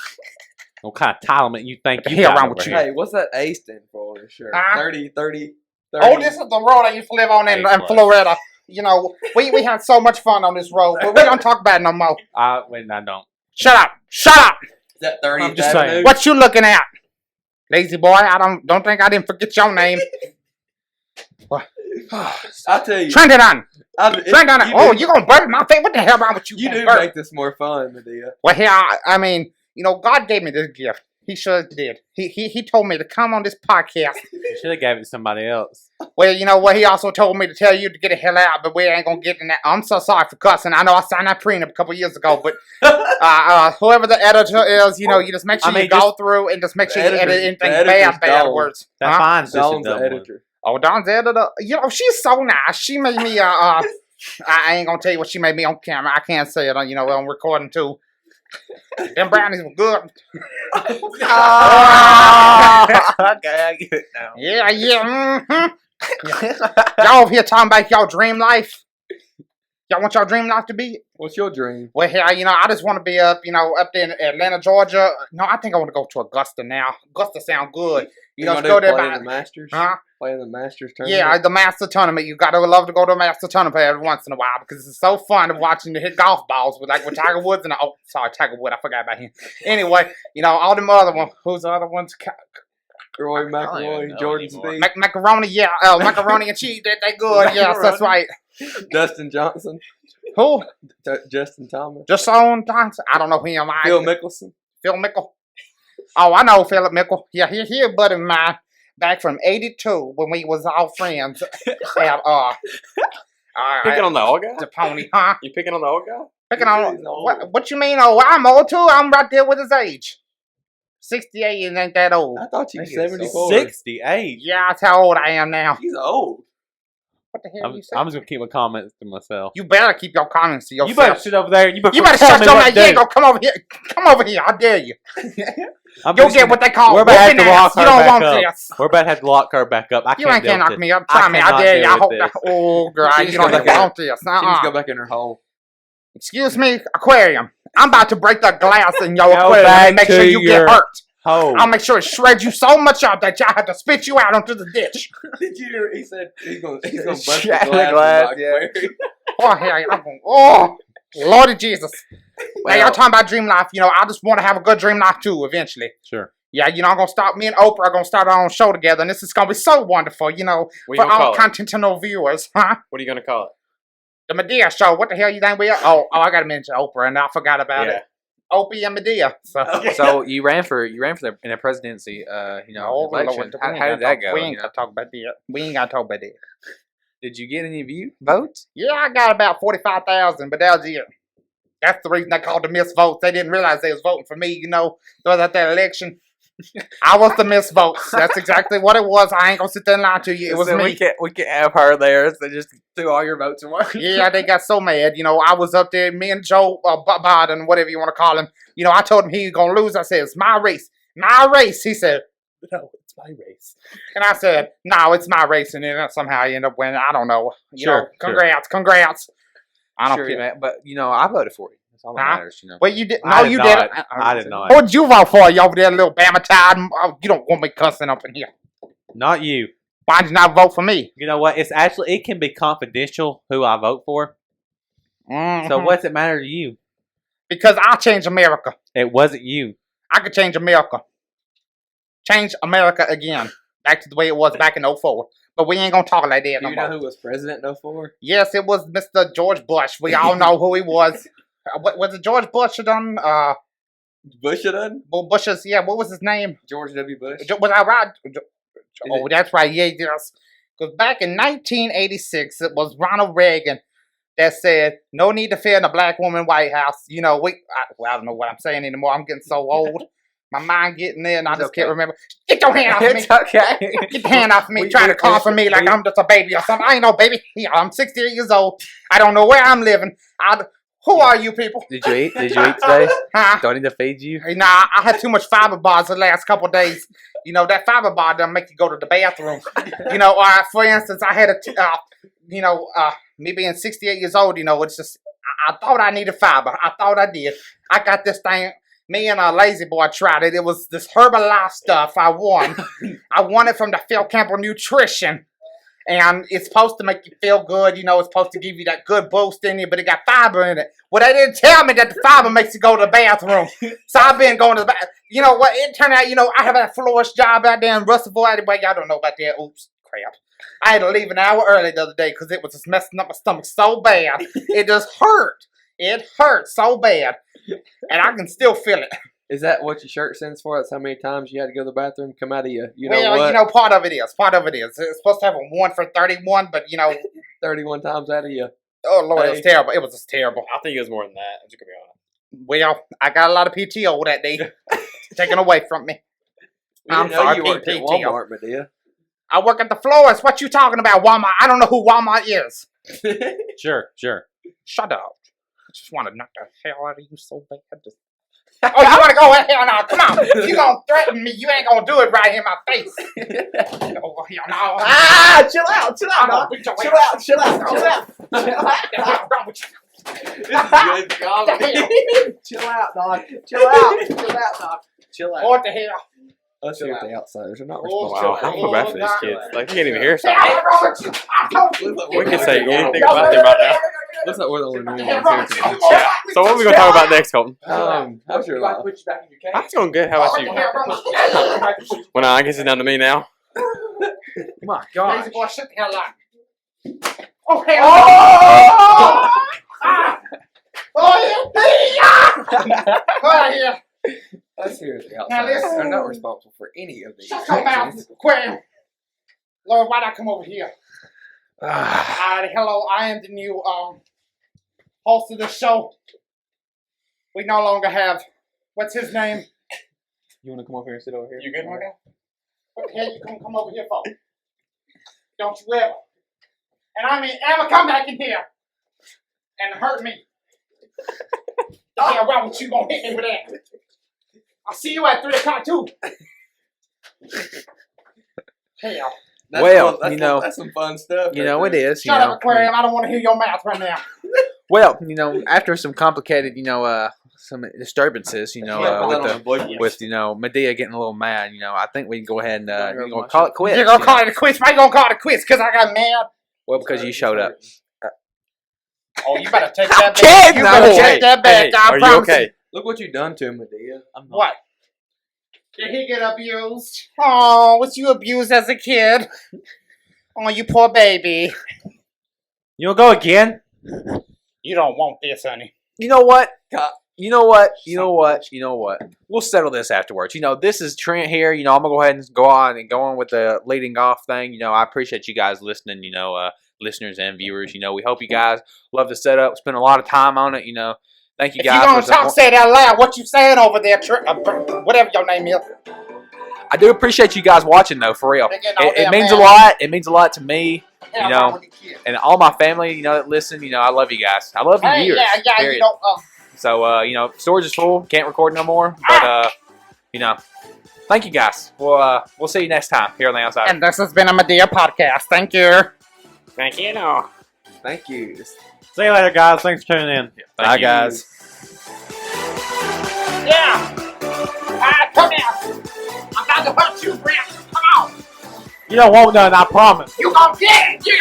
What kind of entitlement you think the you hell got wrong over with you? here? Hey, what's that A stand for? Sure. Huh? 30. Oh, this is the road I used to live on in Hey, Florida. You know, we had so much fun on this road, but we don't talk about it no more. I don't. Shut up! Shut up! Is that 30th I'm just saying. Avenue? What you looking at? Lazy boy, I don't think I didn't forget your name. I tell you. Trenton! Trenton! You Oh, do- you gonna burn my face? What the hell wrong with you? You do Burn. make this more fun, Medea. Well, here, I mean, you know, God gave me this gift. He sure did. He told me to come on this podcast. You should have gave it to somebody else. Well, you know what? He also told me to tell you to get the hell out, but we ain't gonna get in that. I'm so sorry for cussing. I know I signed that prenup a couple years ago, but whoever the editor is, you know, you just make sure I mean, you go through and just make sure you the edit editor's- anything the editor's bad Dawn. words. That Huh? fine's just a Dawn's the dumb one. editor. Oh, Dawn's the editor. You know, she's so nice. She made me I ain't gonna tell you what she made me on camera. I can't say it on, you know, on recording too. Them brownies were good. Okay, I get it now. Yeah. Y'all over here talking about y'all dream life. Y'all want y'all dream life to be? What's your dream? Well, here, you know, I just want to be up there in Atlanta, Georgia. No, I think I want to go to Augusta now. Augusta sound good. You know, gonna go there play in by, the Masters? huh? Play in the Masters tournament? Yeah, the Master Tournament. You gotta love to go to a Master Tournament every once in a while because it's so fun of watching you hit golf balls with Tiger Woods and Tiger Wood. I forgot about him. Anyway, you know, all them other ones. Who's the other ones? Roy I don't even McIlroy, know Jordan anymore. Spieth, Macaroni, yeah. Macaroni and cheese. They good. Yes, that's right. Dustin Johnson, Who? Justin Thomas, Just on Johnson. I don't know him. Phil Mickelson. Phil Mickle. Oh, I know Philip Mickle. Yeah, he a buddy of mine back from '82 when we was all friends at Picking on the old guy? the pony, huh? You picking on the old guy? Picking on He's old. what you mean? Oh, I'm old too. I'm right there with his age. 68 and ain't that old. I thought you were Think it's 74. 68. Yeah, that's how old I am now. He's old. What the hell I'm you just say? gonna keep my comments to myself. You better keep your comments to yourself. You better sit over there. You better, You better tell shut me your what mouth. to You ain't do. gonna come over here. Come over here. I dare you. I'm You'll just get gonna- what they call We're about to have whooping to ass. lock You her don't back want up. this. We're about to have to lock her back up. I You can't ain't can't deal knock with me up. I Try me. I cannot dare you. I deal hope with that. this. Oh, girl, She you just don't go even back in- want this. She needs to go Uh-uh. back in her hole. Excuse me, aquarium. I'm about to break the glass in your Go aquarium back and make to sure you your- get hurt. Oh, I'll make sure it shreds you so much out that y'all have to spit you out onto the ditch. Did you hear? He said he's gonna bust the Shatter glass. the glass, in my yeah. aquarium. Oh, hell, I'm going, oh, Lordy Jesus. Now, y'all Well- talking about dream life. You know, I just want to have a good dream life too, eventually. sure. Yeah, you know, I'm going to start, me and Oprah are going to start our own show together, and this is going to be so wonderful, you know, What for you gonna all call it? continental viewers, huh? What are you gonna call it? The Medea show. What the hell you think we are? Oh, I got to mention Oprah, and I forgot about Yeah. it. Opie and Medea. So, So you ran for the in the presidency, you know, Oh, Lord, election. we ain't How did gotta that talk- go? We you ain't know? got to talk about that. We ain't got to talk about that. Did you get any of you votes? Yeah, I got about 45,000, but that was it. That's the reason they called the miss votes. They didn't realize they was voting for me, you know, at that election. I was the miss votes. That's exactly what it was. I ain't gonna sit there and lie to you. It was So me. we can't have her there. So just threw all your votes away. Yeah, they got so mad. You know, I was up there, me and Joe Biden, whatever you want to call him. You know, I told him he was gonna lose. I said, it's my race. My race. He said, no, it's my race. And I said, no, it's my race. And then somehow I end up winning. I don't know. You know, congrats. I don't Sure, care. man. But you know, I voted for you. That's all that Huh? matters. You know. Well, you did. I No, did you not. didn't. I did not. Who'd you vote for? You over there, little Bama Tide? Oh, you don't want me cussing up in here. Not you. Why'd you not vote for me? You know what? It can be confidential who I vote for. So Mhm. what's it matter to you? Because I'll change America. It wasn't you. I could change America. Change America again. Back to the way it was back in 04. But we ain't gonna talk like that Do no you know more. who was president in 04? Yes, it was Mr. George Bush. We all know who he was. What was it? George Bush done? Bush done? Bush's. Yeah. What was his name? George W. Bush. Was I right? Oh, it- that's right. Yeah, yes. Because back in 1986, it was Ronald Reagan that said, "No need to fear in a black woman White House." You know, I don't know what I'm saying anymore. I'm getting so old. My mind getting there, and I It's just okay. can't remember. Get your hand off me! It's okay. Get the hand off me! Trying to call for me like I'm just a baby or something. I ain't no baby. Yeah, I'm 68 years old. I don't know where I'm living. Who are you people? Did you eat? Did you eat today? Huh? Do I need to feed you? Hey, nah, I had too much fiber bars the last couple of days. You know, that fiber bar doesn't make you go to the bathroom. You know, for instance, I had me being 68 years old, you know, it's just, I thought I needed fiber. I thought I did. I got this thing. Me and Lazy Boy tried it. It was this Herbalife stuff I won. I won it from the Phil Campbell Nutrition. And it's supposed to make you feel good. You know, it's supposed to give you that good boost in you, but it got fiber in it. Well, they didn't tell me that the fiber makes you go to the bathroom. So I've been going to the bathroom. You know what? It turned out, you know, I have a florist job out there in Russellville. Anyway, y'all don't know about that. Oops, crap. I had to leave an hour early the other day because it was just messing up my stomach so bad. It just hurt. It hurt so bad. And I can still feel it. Is that what your shirt stands for? That's how many times you had to go to the bathroom, come out of you. You know well, what? you know, part of it is. Part of it is. It's supposed to have a 1 for 31, but, you know. 31 times out of you. Oh, Lord, it was terrible. It was just terrible. I think it was more than that. I'm just gonna be honest. Well, I got a lot of PTO that day. Taken away from me. We I'm didn't know sorry, you worked at PTO. Walmart, Medea. I work at the florist. What you talking about, Walmart? I don't know who Walmart is. Sure. Shut up. I just want to knock the hell out of you so bad. Oh, you want to go? Hell no. Come on. If you going to threaten me, you ain't going to do it right here in my face. Oh, hell no. Ah, chill out, I'm gonna beat your ass. chill out. What the hell wrong with you? Good comedy. Chill out, dog. Chill out. Chill out. What the hell? Let's see if the outsiders are not Oh, responsible. Wow, I feel bad for these kids. Like, you can't even hear What the something. hell wrong with you? I told you. We can say anything about them right now. Looks like we're the only What the new hell ones wrong here with you? today. Yeah. So what are we gonna talk about next, Colton? How's your life? That's going good. How about What you? the hell wrong with you? Well, I guess it's down to me now. My God. Lazy boy, shut the hell up. Oh, hell no. Ah. Oh, yeah. Oh, yeah. Let's hear the Now outsiders. listen. They're not responsible for any of these Shut your mouth, actions. Aquarium. Lord, why'd I come over here? Hello, I am the new host of the show. We no longer have, what's his name? You want to come over here and sit over here? You good? Okay. What the hell you gonna come over here for? Don't you ever. And I mean, ever come back in here and hurt me. The hell wrong with you gonna hit me with that? I'll see you at 3 o'clock too. Hell. Well, you know- that's some fun stuff. You know, it is. Shut up, Aquarium. I don't want to hear your mouth right now. Well, you know, after some complicated, you know, some disturbances, you know, with you know Medea getting a little mad, you know, I think we can go ahead and you know, call it quits. You're gonna you call know. it a quiz. Why you gonna call it a quiz? Because I got mad. Well, because you showed up. Oh, you better take that back. kidding. You better No, take that back. I Are you promise okay? Look what you've done to him, Medea. What? Did he get abused? Oh, was you abused as a kid? Oh, you poor baby. You'll go again? You don't want this, honey. You know what? You know what? You know what? You know what? We'll settle this afterwards. You know, this is Trent here. You know, I'm gonna go ahead and go on with the leading off thing. You know, I appreciate you guys listening. You know, listeners and viewers. You know, we hope you guys love the setup. Spend a lot of time on it. You know, thank you If guys. you gonna for talk, support- say it out loud. What you saying over there, whatever your name is? I do appreciate you guys watching, though, for real. They're getting all It damn means a mad. lot. It means a lot to me. Hell, know, wrong with you kids? And all my family, you know, that listen, you know, I love you guys. I love you Hey, viewers. yeah, period. you know, So, you know, storage is full. Can't record no more. But, you know, thank you guys. We'll see you next time here on the outside. and this has been a Medea podcast. Thank you. Thank you. No. Thank you. See you later, guys. Thanks for tuning in. Bye, guys. Yeah. Come here. I'm about to hurt you, Brent. Come on. You don't want none, I promise. You gonna get it. You